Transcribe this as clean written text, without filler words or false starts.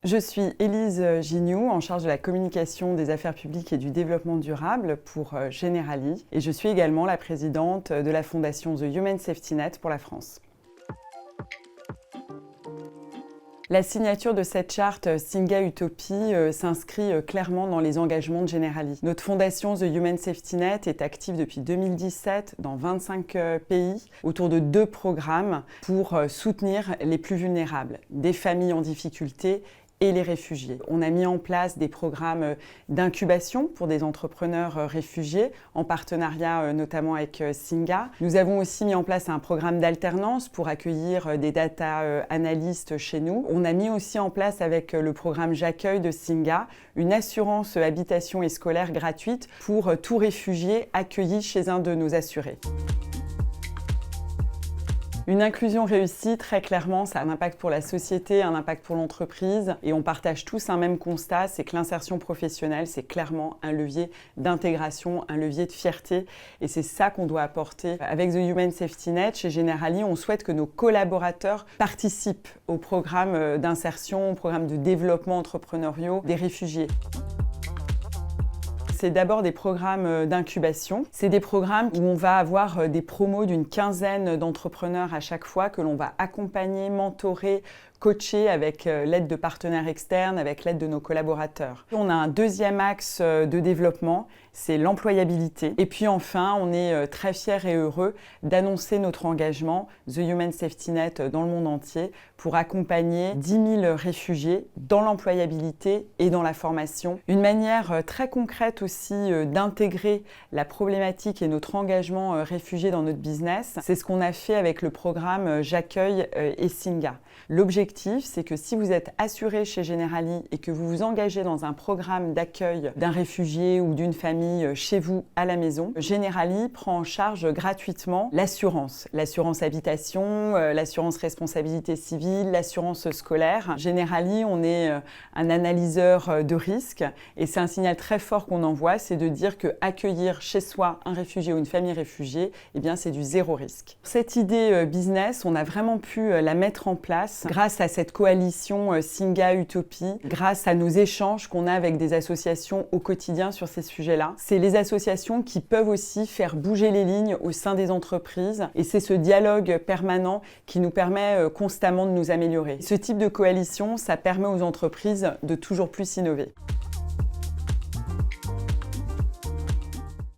Je suis Élise Gignoux, en charge de la communication des affaires publiques et du développement durable pour Generali. Et je suis également la présidente de la fondation The Human Safety Net pour la France. La signature de cette charte Singa Utopie s'inscrit clairement dans les engagements de Generali. Notre fondation The Human Safety Net est active depuis 2017 dans 25 pays autour de 2 programmes pour soutenir les plus vulnérables, des familles en difficulté et les réfugiés. On a mis en place des programmes d'incubation pour des entrepreneurs réfugiés, en partenariat notamment avec Singa. Nous avons aussi mis en place un programme d'alternance pour accueillir des data analystes chez nous. On a mis aussi en place avec le programme J'accueille de Singa une assurance habitation et scolaire gratuite pour tout réfugié accueilli chez un de nos assurés. Une inclusion réussie, très clairement, ça a un impact pour la société, un impact pour l'entreprise. Et on partage tous un même constat, c'est que l'insertion professionnelle, c'est clairement un levier d'intégration, un levier de fierté. Et c'est ça qu'on doit apporter. Avec The Human Safety Net, chez Generali, on souhaite que nos collaborateurs participent au programme d'insertion, au programme de développement entrepreneurial des réfugiés. C'est d'abord des programmes d'incubation. C'est des programmes où on va avoir des promos d'une quinzaine d'entrepreneurs à chaque fois que l'on va accompagner, mentorer, coacher avec l'aide de partenaires externes, avec l'aide de nos collaborateurs. On a un deuxième axe de développement, c'est l'employabilité. Et puis enfin, on est très fiers et heureux d'annoncer notre engagement The Human Safety Net dans le monde entier pour accompagner 10 000 réfugiés dans l'employabilité et dans la formation. Une manière très concrète aussi d'intégrer la problématique et notre engagement réfugié dans notre business, c'est ce qu'on a fait avec le programme J'accueille et Singa. L'objectif, c'est que si vous êtes assuré chez Generali et que vous vous engagez dans un programme d'accueil d'un réfugié ou d'une famille chez vous à la maison, Generali prend en charge gratuitement l'assurance habitation, l'assurance responsabilité civile, l'assurance scolaire. Generali, on est un analyseur de risque et c'est un signal très fort qu'on envoie, c'est de dire que accueillir chez soi un réfugié ou une famille réfugiée, eh bien c'est du zéro risque. Cette idée business, on a vraiment pu la mettre en place grâce à cette coalition Singa Utopie, grâce à nos échanges qu'on a avec des associations au quotidien sur ces sujets-là. C'est les associations qui peuvent aussi faire bouger les lignes au sein des entreprises et c'est ce dialogue permanent qui nous permet constamment de nous améliorer. Ce type de coalition, ça permet aux entreprises de toujours plus innover.